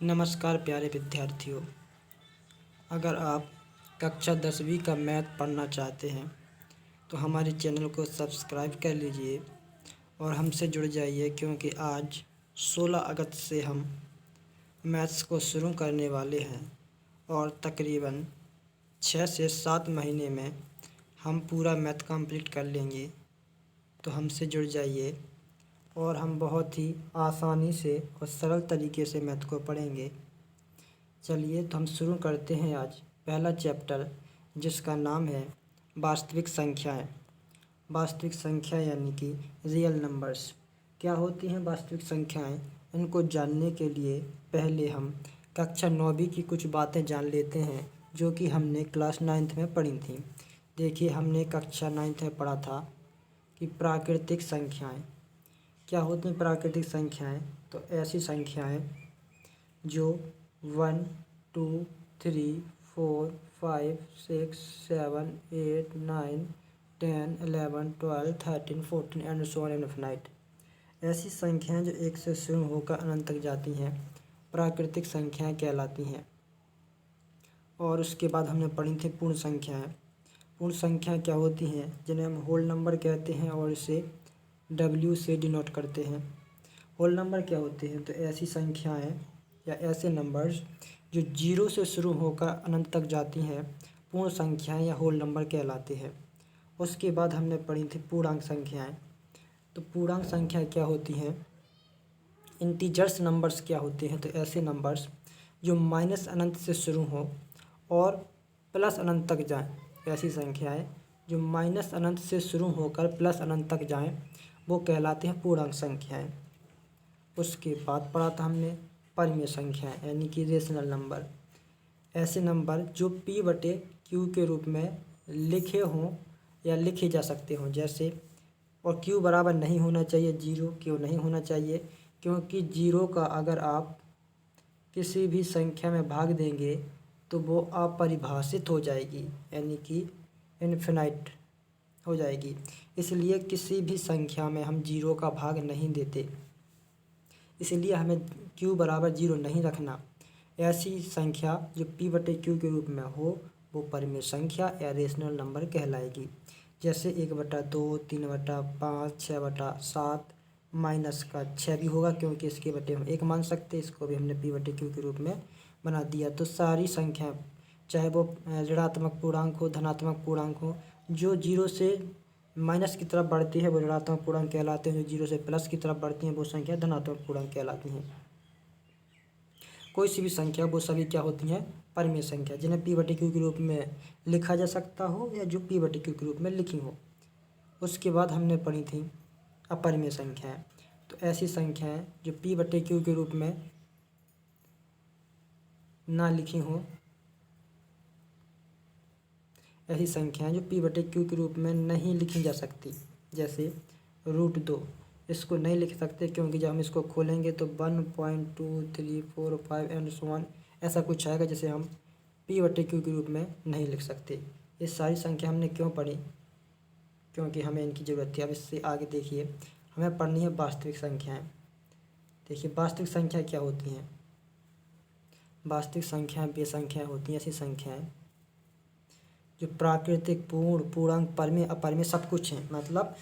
नमस्कार प्यारे विद्यार्थियों। अगर आप कक्षा 10वीं का मैथ पढ़ना चाहते हैं तो हमारे चैनल को सब्सक्राइब कर लीजिए और हमसे जुड़ जाइए, क्योंकि आज 16 अगस्त से हम मैथ्स को शुरू करने वाले हैं और तकरीबन 6 से 7 महीने में हम पूरा मैथ कंप्लीट कर लेंगे। तो हमसे जुड़ जाइए और हम बहुत ही आसानी से और सरल तरीके से मैथ को पढ़ेंगे। चलिए तो हम शुरू करते हैं आज पहला चैप्टर, जिसका नाम है वास्तविक संख्याएं। वास्तविक संख्या यानी कि रियल नंबर्स। क्या होती हैं वास्तविक संख्याएं? इनको जानने के लिए पहले हम कक्षा 9वीं की कुछ बातें जान लेते हैं, जो कि हमने क्लास 9th में पढ़ी थी। देखिए, हमने कक्षा 9th में पढ़ा था कि प्राकृतिक संख्याएं क्या होती हैं। प्राकृतिक संख्याएं तो ऐसी संख्याएं जो 1, 2, 3, 4, 5, 6, 7, 8, 9, 10, 11, 12, 13, 14 एंड सो ऑन इनफिनाइट। ऐसी संख्याएं जो एक से शुरू होकर अनंत तक जाती हैं प्राकृतिक संख्याएं कहलाती हैं। और उसके बाद हमने पढ़ी थी पूर्ण संख्याएं। पूर्ण संख्या क्या होती हैं? जिन्हें हम होल नंबर कहते हैं और इसे W से डिनोट करते हैं। होल नंबर क्या होते हैं? तो ऐसी संख्याएं या ऐसे नंबर्स जो 0 से शुरू होकर अनंत तक जाती हैं पूर्ण संख्याएं या होल नंबर कहलाते हैं। उसके बाद हमने पढ़ी थी पूर्णांक संख्याएं। तो पूर्णांक संख्या क्या होती हैं? इंटीजर्स नंबर्स क्या होते हैं? तो ऐसे नंबर्स जो माइनस अनंत से शुरू हो और प्लस अनंत तक जाएं। ऐसी संख्याएं जो माइनस अनंत से शुरू होकर प्लस अनंत तक जाएं वो कहलाते हैं पूर्णांक संख्याएं। उसके बाद पढ़ा था हमने परिमेय संख्याएं यानी कि रेशनल नंबर। ऐसे नंबर जो P/Q के रूप में लिखे हों या लिखे जा सकते हों, जैसे, और Q बराबर नहीं होना चाहिए 0। क्यों नहीं होना चाहिए? क्योंकि 0 का अगर आप किसी भी संख्या में भाग देंगे तो वो अपरिभाषित हो जाएगी, यानी कि इनफिनाइट हो जाएगी। इसलिए किसी भी संख्या में हम 0 का भाग नहीं देते, इसलिए हमें Q बराबर 0 नहीं रखना। ऐसी संख्या जो P/Q के रूप में हो वो परिमेय संख्या या रेशनल नंबर कहलाएगी। जैसे 1/2, 3/5, 6/7, माइनस का 6 भी होगा, क्योंकि इसके बटे हम 1 मान सकते, इसको भी हमने P/Q के रूप में बना दिया। तो सारी संख्या, चाहे वो ऋणात्मक पूर्णांक हो, धनात्मक पूर्णांक हो, जो 0 से माइनस की तरफ बढ़ती है वो ऋणात्मक पूर्णांक कहलाते हैं। जो 0 से प्लस की तरफ बढ़ती हैं वो संख्या धनात्मक पूर्णांक कहलाती हैं। कोई सी भी संख्या वो सभी क्या होती हैं? परिमेय संख्या, जिन्हें P/Q के रूप में लिखा जा सकता हो या जो P/Q के रूप में लिखी हो। उसके बाद हमने पढ़ी थी अपरिमेय संख्याएं। तो ऐसी संख्याएं जो P/Q के रूप में ना लिखी हो, ऐसी संख्याएं जो P/Q के रूप में नहीं लिखी जा सकती, जैसे √2। इसको नहीं लिख सकते क्योंकि जब हम इसको खोलेंगे तो 1.2, 3, 4, 5 एंड सो ऑन ऐसा कुछ आएगा, जिसे हम P/Q के रूप में नहीं लिख सकते। ये सारी संख्या हमने क्यों पढ़ी? क्योंकि हमें इनकी ज़रूरत थी। अब इससे आगे देखिए, हमें पढ़नी है वास्तविक संख्याएँ। देखिए, वास्तविक संख्या क्या होती हैं? वास्तविक संख्याएँ वे संख्याएँ होती हैं, ऐसी संख्याएँ जो प्राकृतिक, पूर्ण, पूर्णांक, परिमेय, अपरिमेय सब कुछ हैं। मतलब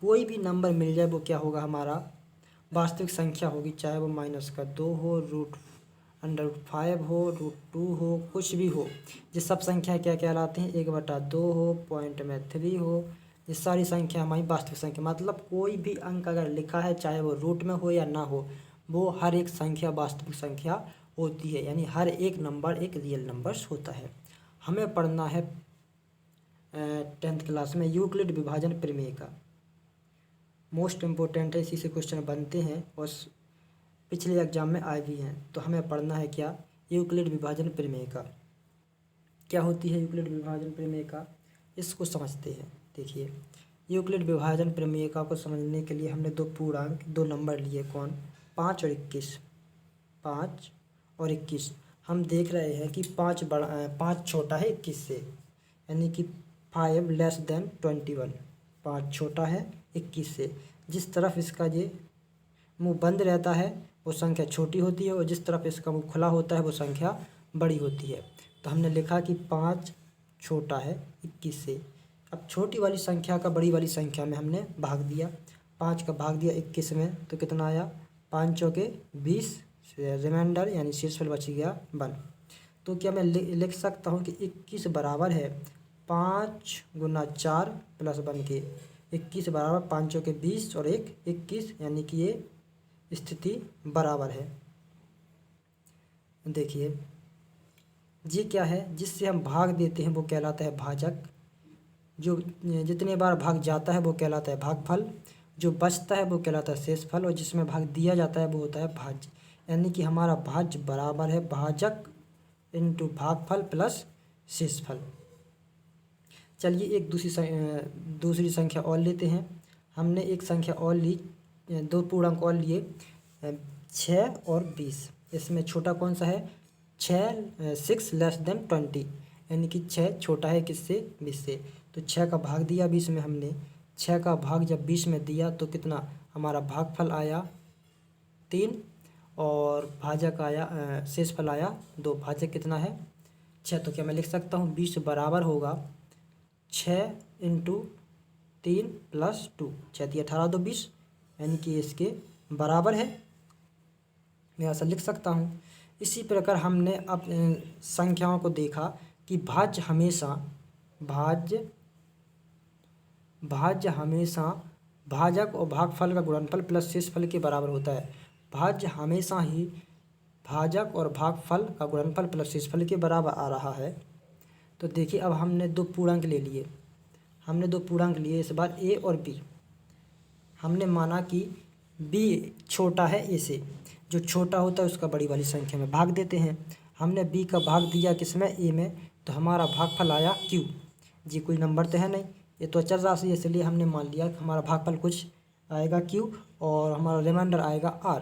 कोई भी नंबर मिल जाए वो क्या होगा? हमारा वास्तविक संख्या होगी, चाहे वो -2 हो, √5 हो, √2 हो, कुछ भी हो। ये सब संख्या क्या कहलाती हैं? 1/2 हो, पॉइंट में 3 हो, ये सारी संख्या हमारी वास्तविक संख्या। मतलब कोई भी अंक अगर लिखा है, चाहे वो रूट में हो या ना हो, वो हर एक संख्या वास्तविक संख्या होती है। यानी हर एक नंबर एक रियल नंबर्स होता है। हमें पढ़ना है 10th क्लास में यूक्लिड विभाजन प्रमेय का। मोस्ट इम्पोर्टेंट है, इसी से क्वेश्चन बनते हैं और पिछले एग्जाम में आए भी हैं। तो हमें पढ़ना है क्या? यूक्लिड विभाजन प्रमेय का। क्या होती है यूक्लिड विभाजन प्रमेय का? इसको समझते हैं। देखिए, यूक्लिड विभाजन प्रमेय का को समझने के लिए हमने दो पूर्णांक, दो नंबर लिए। कौन? 5 और 21। 5 और 21। हम देख रहे हैं कि 5 छोटा है 21 से, यानी कि 5 लेस देन 21। 5 छोटा है 21 से। जिस तरफ इसका ये मुंह बंद रहता है वो संख्या छोटी होती है और जिस तरफ इसका मुँह खुला होता है वो संख्या बड़ी होती है। तो हमने लिखा कि 5 छोटा है 21 से। अब छोटी वाली संख्या का बड़ी वाली संख्या में हमने भाग दिया, 5 का भाग दिया 21 में, तो कितना आया 5 चौके 20, रिमाइंडर यानी शेषफल बच गया 1। तो क्या मैं लिख सकता हूँ कि 21 बराबर है 5 गुना 4 प्लस 1 के। 21 बराबर 5 चौके 20 और 1 21, यानी कि ये स्थिति बराबर है। देखिए ये क्या है, जिससे हम भाग देते हैं वो कहलाता है भाजक, जो जितने बार भाग जाता है वो कहलाता है भागफल, जो बचता है वो कहलाता है शेषफल, और जिसमें भाग दिया जाता है वो होता है भाज्य। यानी कि हमारा भाज्य बराबर है भाजक इंटू भागफल प्लस शेषफल। चलिए एक दूसरी संख्या और लेते हैं। हमने एक संख्या और ली, 2 पूर्णांक और लिए, 6 और 20। इसमें छोटा कौन सा है, 6 लेस देन 20, यानी कि 6 छोटा है किससे, 20 से। तो 6 का भाग दिया 20 में हमने, 6 का भाग जब 20 में दिया तो कितना हमारा भागफल आया 3 और भाजक आया शेषफल आया 2। भाजक कितना है 6। तो क्या मैं लिख सकता हूँ 20 बराबर होगा 6 इंटू 3 प्लस 2, 6 3 18 2 20, यानी कि इसके बराबर है। मैं ऐसा लिख सकता हूँ। इसी प्रकार हमने अब संख्याओं को देखा कि भाज्य हमेशा भाजक और भागफल का गुणनफल प्लस शेषफल के बराबर होता है। भाज्य हमेशा ही भाजक और भागफल का गुणनफल प्लस शेषफल के बराबर आ रहा है। तो देखिए अब हमने 2 पूर्णांक ले लिए, इस बार a और b। हमने माना कि b छोटा है a से, जो छोटा होता है उसका बड़ी वाली संख्या में भाग देते हैं। हमने b का भाग दिया किसमें, a में, तो हमारा भागफल आया q। जी कोई नंबर तो है नहीं, ये तो अचर राशि है, इसलिए हमने मान लिया कि हमारा भागफल कुछ आएगा q और हमारा रिमाइंडर आएगा r।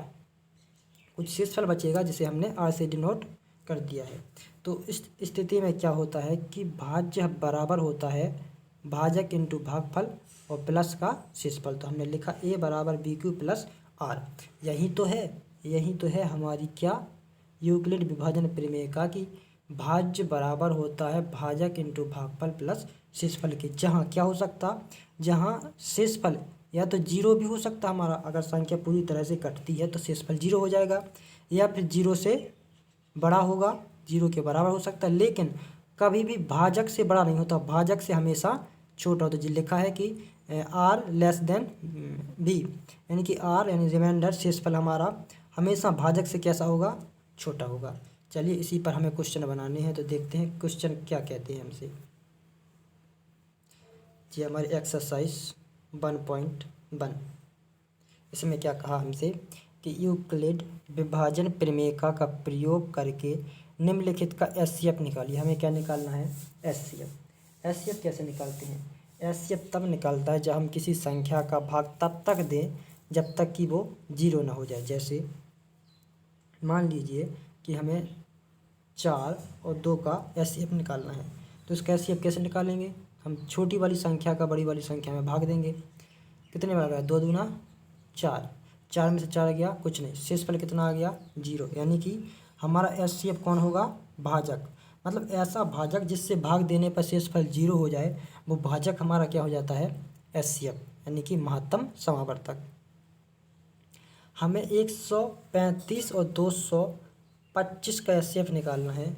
कुछ शेषफल बचेगा जिसे हमने r से डिनोट कर दिया है। तो इस स्थिति में क्या होता है कि भाज्य बराबर होता है भाजक इंटू भागफल और प्लस का शेषफल। तो हमने लिखा a बराबर बी क्यू प्लस r। यही तो है हमारी क्या यूक्लिड विभाजन प्रमेय का कि भाज्य बराबर होता है भाजक इंटू भागफल प्लस शेषफल के। जहाँ क्या हो सकता, जहाँ शेषफल या तो 0 भी हो सकता हमारा, अगर संख्या पूरी तरह से कटती है तो शेषफल 0 हो जाएगा, या फिर 0 से बड़ा होगा, 0 के बराबर हो सकता है, लेकिन कभी भी भाजक से बड़ा नहीं होता, भाजक से हमेशा छोटा होता है। जो लिखा है कि r लेस देन b, यानी कि r यानी रिमाइंडर शेषफल हमारा हमेशा भाजक से कैसा होगा, छोटा होगा। चलिए इसी पर हमें क्वेश्चन बनाने हैं, तो देखते हैं क्वेश्चन क्या कहते हैं हमसे। जी हमारी एक्सरसाइज 1.1, इसमें क्या कहा हमसे कि यूक्लिड विभाजन प्रमेय का प्रयोग करके निम्नलिखित का एचसीएफ निकालिए। हमें क्या निकालना है, एचसीएफ कैसे निकालते हैं, एचसीएफ तब निकालता है जब हम किसी संख्या का भाग तब तक दें जब तक कि वो 0 ना हो जाए। जैसे मान लीजिए कि हमें 4 और 2 का एचसीएफ निकालना है, तो इसका एचसीएफ कैसे निकालेंगे, हम छोटी वाली संख्या का बड़ी वाली संख्या में भाग देंगे। कितने बार गया, 2 दूना 4, 4 में से 4 गया कुछ नहीं, शेषफल कितना आ गया 0, यानी कि हमारा एचसीएफ कौन होगा, भाजक। मतलब ऐसा भाजक जिससे भाग देने पर शेषफल 0 हो जाए, वो भाजक हमारा क्या हो जाता है, एचसीएफ, यानी कि महत्तम समावर्तक। हमें 135 और 225 का एचसीएफ निकालना है,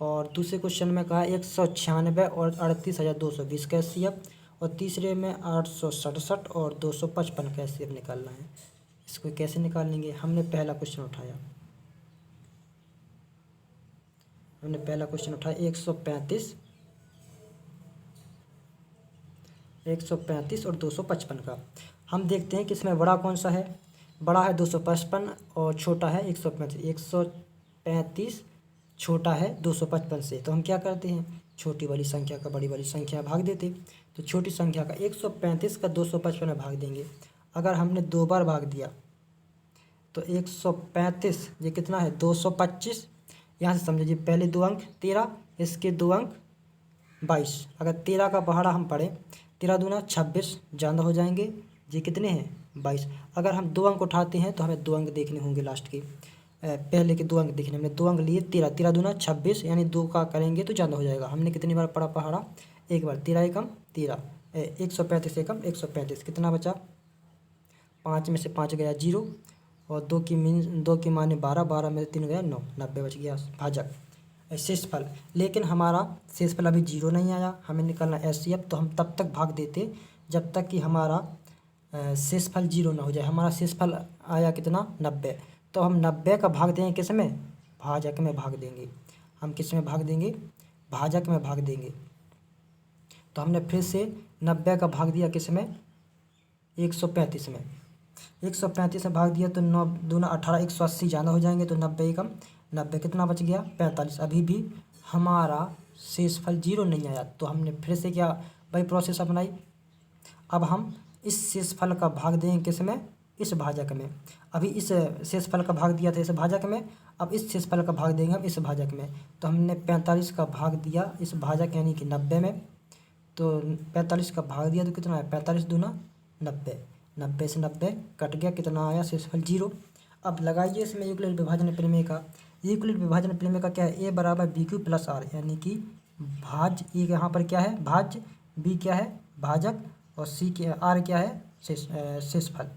और दूसरे क्वेश्चन में कहा 196 और 38,220 का एचसीएफ, और तीसरे में 867 और 255 का एचसीएफ निकालना है। इसको कैसे निकालेंगे, हमने पहला क्वेश्चन उठाया 135 और 255 का। हम देखते हैं कि इसमें बड़ा कौन सा है, बड़ा है 255 और छोटा है 135। 135 छोटा है 255 से, तो हम क्या करते हैं, छोटी वाली संख्या का बड़ी वाली संख्या भाग देते। तो छोटी संख्या का 135 का 255 में भाग देंगे। अगर हमने 2 बार भाग दिया तो 135 ये कितना है 225, यहाँ से समझिए पहले 2 अंक 13, इसके 2 अंक 22। अगर 13 का पहाड़ा हम पढ़ें, 13 दूना 26, ज़्यादा हो जाएंगे, ये कितने हैं 22। अगर हम 2 अंक उठाते हैं तो हमें 2 अंक देखने होंगे लास्ट के, पहले के 2 अंक देखने। हमने 2 अंक लिए, 13, 13 दूना 26, यानी 2 का करेंगे तो ज़्यादा हो जाएगा। हमने कितनी बार पढ़ा पहाड़ा, एक बार। 13 एकम 13, 135 एकम 135, कितना बचा, 5 में से 5 गया 0, और 2 की माने 12, 12 में से 3 गया 9, 90 बच गया भाजक शेषफल। लेकिन हमारा शेषफल अभी 0 नहीं आया, हमें निकालना HCF। तो हम तब तक भाग देते जब तक कि हमारा शेषफल 0 ना हो जाए। हमारा शेषफल आया कितना, 90। तो हम 90 का भाग देंगे किस में, भाजक में भाग देंगे। हम किस में भाग देंगे, भाजक में भाग देंगे। तो हमने फिर से 90 का भाग दिया किस में, 135 में। 135 में भाग दिया तो 9 दूना 18, 180 ज़्यादा हो जाएंगे, तो 90 एकम 90, कितना बच गया, 45। अभी भी हमारा शेषफल 0 नहीं आया। तो हमने फिर से क्या वही प्रोसेस अपनाई। अब हम इस शेषफल का भाग देंगे किस में, इस भाजक में। अभी इस शेषफल का भाग दिया था इस भाजक में, अब इस शेषफल का भाग देंगे हम इस भाजक में। तो हमने 45 का भाग दिया इस भाजक यानी कि 90 में। तो 45 का भाग दिया तो कितना है, 45 दूना 90, 90 से 90 कट गया, कितना आया, शेषफल 0। अब लगाइए इसमें यूक्लिड विभाजन प्रमेय का। यूक्लिड विभाजन प्रमेय का क्या है, ए बराबर बी क्यू प्लस आर, यानी कि भाज्य ए यहाँ पर क्या है, भाज्य, बी क्या है, भाजक, और सी क्या, आर क्या है, शेषफल।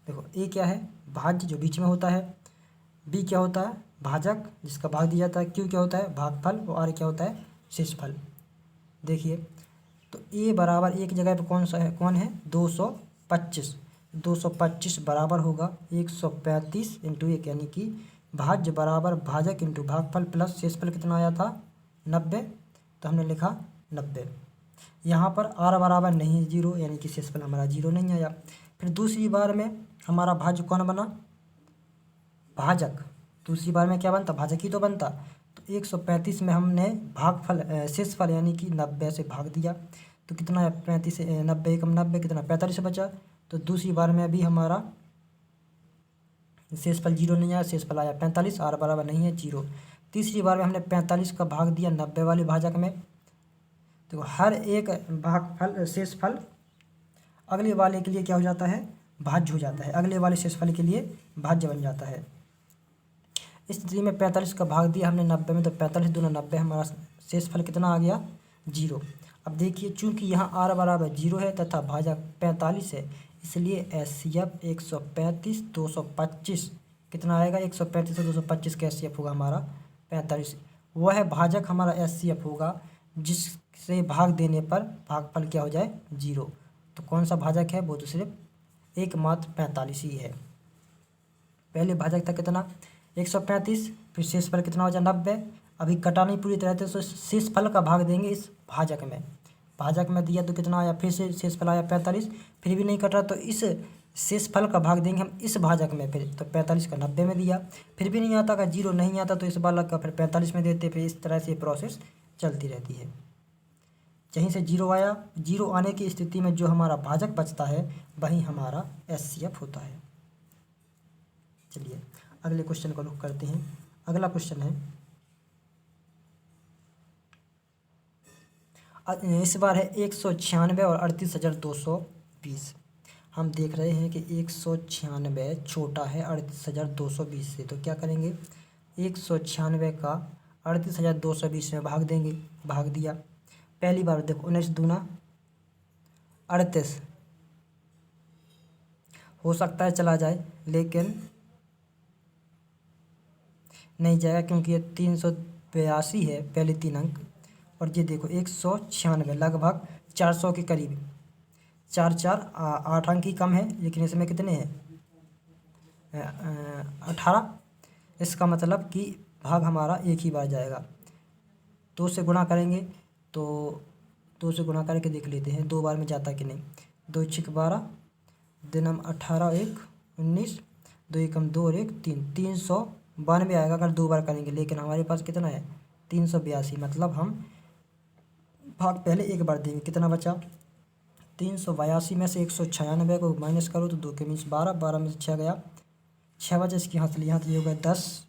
देखो ए क्या है, भाज्य जो बीच में होता है, बी क्या होता है, भाजक जिसका भाग दिया जाता है, क्यू क्या होता है, भागफल, और आर क्या होता है, शेषफल। देखिए तो ए बराबर एक जगह पे कौन सा है, कौन है, 225। 225 बराबर होगा 135 इंटू 1, यानी कि भाज्य बराबर भाजक इंटू भागफल प्लस शेषफल कितना आया था, 90। तो हमने लिखा 90। यहाँ पर आर बराबर नहीं 0, यानी कि शेषफल हमारा 0 नहीं आया। फिर दूसरी बार में हमारा भाज्य कौन बना, भाजक। दूसरी बार में क्या बनता, भाजक ही तो बनता। तो 135 में हमने भागफल शेषफल यानी कि 90 से भाग दिया, तो कितना है, 35 से 90 एकम 90, कितना 45 बचा। तो दूसरी बार में अभी हमारा शेषफल 0 नहीं आया, शेषफल आया 45, आर बराबर नहीं है 0। तीसरी बार में हमने 45 का भाग दिया 90 वाले भाजक में। तो हर एक भागफल शेषफल अगले वाले के लिए क्या हो जाता है, भाज्य हो जाता है, अगले वाले शेषफल के लिए भाज्य बन जाता है। इस स्थिति में 45 का भाग दिया हमने 90 में, तो 45 दूना 90, हमारा शेषफल कितना आ गया, 0। अब देखिए चूंकि यहाँ आर बराबर 0 है तथा भाजक 45 है, इसलिए HCF 135 225 कितना आएगा, 135 से 225 का HCF होगा हमारा 45। वह भाजक हमारा HCF होगा जिससे भाग देने पर भागफल क्या हो जाए, 0। तो कौन सा भाजक है, वो तो सिर्फ एकमात्र 45 ही है। पहले भाजक था कितना, 135, फिर शेषफल कितना हो जाए 90। अभी कटा नहीं पूरी तरह से, तो शेषफल का भाग देंगे इस भाजक में। भाजक में दिया तो कितना आया, फिर से शेषफल आया 45, फिर भी नहीं कट रहा, तो इस शेषफल का भाग देंगे हम इस भाजक में। फिर तो 45 का 90 में दिया, फिर भी नहीं आता, अगर 0 नहीं आता तो इस बालक का फिर 45 में देते। फिर इस तरह से प्रोसेस चलती रहती है। कहीं से 0 आया, 0 आने की स्थिति में जो हमारा भाजक बचता है वही हमारा HCF होता है। चलिए अगले क्वेश्चन को रुख करते हैं। अगला क्वेश्चन है, इस बार है 196 और 38,220। हम देख रहे हैं कि 196 छोटा है 38,220 से, तो क्या करेंगे, 196 का 38,220 में भाग देंगे। भाग दिया, पहली बार देखो 19 दूना 38 हो सकता है चला जाए, लेकिन नहीं जाएगा क्योंकि ये 382 है पहले 3 अंक, और ये देखो 196 लगभग 400 के करीब, 8 अंक ही कम है, लेकिन इसमें कितने हैं, 18। इसका मतलब कि भाग हमारा एक ही बार जाएगा। 2 से गुणा करेंगे, तो 2 से गुणा करके देख लेते हैं 2 बार में जाता कि नहीं। 2 छिक 12, दिनम 18 1 19, 2 एकम 2 और 1 3, 392 आएगा अगर 2 बार करेंगे। लेकिन हमारे पास कितना है, 382, मतलब हम भाग पहले एक बार देंगे। कितना बचा, 382 में से 196 को माइनस करो तो 2 के मीन्स 12, 12 में से 6 गया, 6 बजे इसके यहाँ से यहाँ से ये हो गया 10,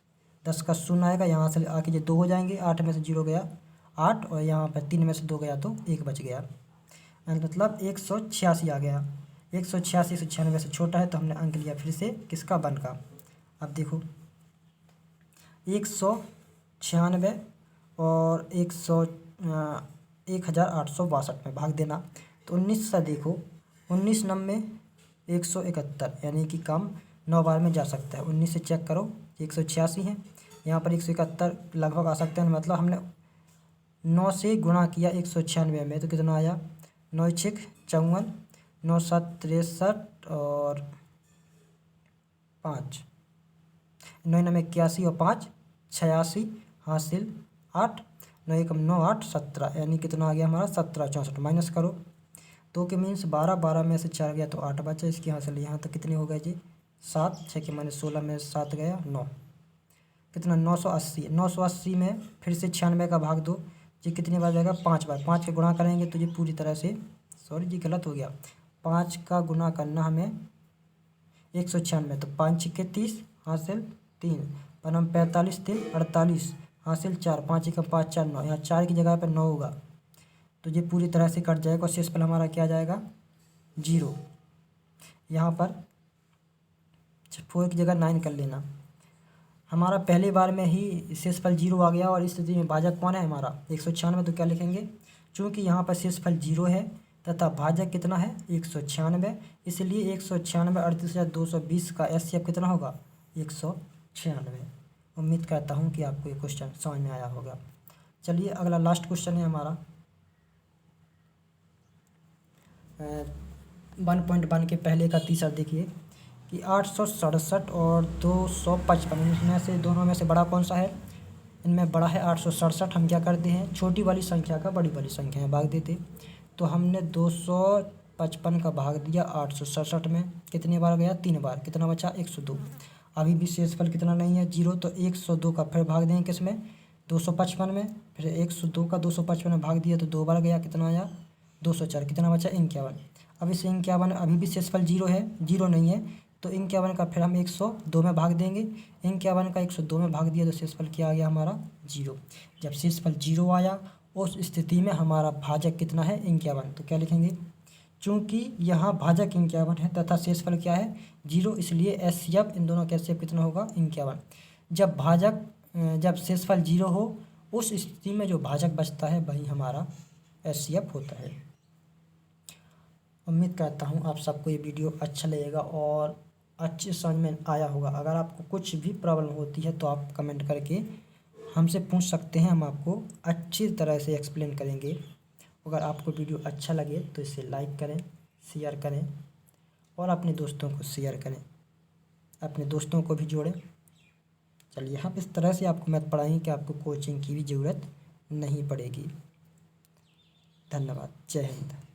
10 का शून्य आएगा, यहाँ से आके ये 2 हो जाएंगे, 8 में से 0 गया 8, और यहाँ पर 3 में से 2 गया तो 1 बच गया। मतलब 186 आ गया। 186 196 से छोटा है तो हमने अंक लिया फिर से किसका, 1 का। अब देखो 196 और 1862 में भाग देना तो 19 से देखो 19 नब्बे 171 यानी कि काम 9 बार में जा सकता है। 19 से चेक करो 186 है, यहाँ पर 171 लगभग आ सकते हैं, मतलब हमने 9 से गुणा किया 196 में तो कितना आया, 9 6 54, 9 7 63 और 5 9 9 81 और 5 86 हासिल 8 9 1 9 8 17 यानी कितना आ गया हमारा 17 64 माइनस करो तो के मीन्स 12 12 में से 4 गया तो 8 बचा, इसकी हासिल यहाँ तक कितने हो गए जी 7 6 के माइनस 16 में 7 गया 9 कितना 980 980 में फिर से 96 का भाग दो जी कितनी बार जाएगा 5 बार, 5 के गुणा करेंगे तो ये पूरी तरह से सॉरी जी गलत हो गया, 5 का गुना करना हमें 196 तो 5 6 30 हासिल 3 बनम 45 3 48 हासिल 4 5 1 5 4 9, यहाँ 4 की जगह पर 9 होगा तो ये पूरी तरह से कट जाएगा और शेषफल हमारा क्या जाएगा 0। यहाँ पर 4 की जगह 9 कर लेना, हमारा पहली बार में ही शेषफल 0 आ गया और इस स्थिति में भाजक कौन है हमारा 196, तो क्या लिखेंगे, चूँकि यहाँ पर शेषफल 0 है तथा भाजक कितना है 196, इसलिए 196 38,220 का एचसीएफ कितना होगा 196। उम्मीद करता हूँ कि आपको ये क्वेश्चन समझ में आया होगा। चलिए अगला लास्ट क्वेश्चन है हमारा 1.1 के पहले का तीसरा देखिए कि 867 और 255 में से दोनों में से बड़ा कौन सा है, इनमें बड़ा है 867। हम क्या करते हैं छोटी वाली संख्या का बड़ी वाली संख्या में भाग देते, तो हमने 255 का भाग दिया 867 में, कितनी बार गया 3 बार, कितना बचा 102। अभी भी शेषफल कितना नहीं है 0, तो 102 का फिर भाग देंगे किस में 255 में, फिर 102 का 255 में भाग दिया तो 2 बार गया, कितना आया 204, कितना बचा 51। अब इस 51 अभी भी शेषफल 0 है, 0 नहीं है तो 51 का फिर हम 102 में भाग देंगे, 51 का 102 में भाग दिया तो शेषफल क्या आ गया हमारा 0। जब शेषफल 0 आया उस स्थिति में हमारा भाजक कितना है 51, तो क्या लिखेंगे, चूँकि यहाँ भाजक 51 है तथा शेषफल क्या है 0, इसलिए एचसीएफ इन दोनों का एचसीएफ कितना होगा 51। जब शेषफल 0 हो उस स्थिति में जो भाजक बचता है वही हमारा एचसीएफ होता है। उम्मीद करता हूँ आप सबको ये वीडियो अच्छा लगेगा और अच्छे समझ में आया होगा। अगर आपको कुछ भी प्रॉब्लम होती है तो आप कमेंट करके हमसे पूछ सकते हैं, हम आपको अच्छी तरह से एक्सप्लेन करेंगे। अगर आपको वीडियो अच्छा लगे तो इसे लाइक करें, शेयर करें और अपने दोस्तों को शेयर करें, अपने दोस्तों को भी जोड़ें। चलिए हम इस तरह से आपको मैथ पढ़ाएंगे कि आपको कोचिंग की भी ज़रूरत नहीं पड़ेगी। धन्यवाद। जय हिंद।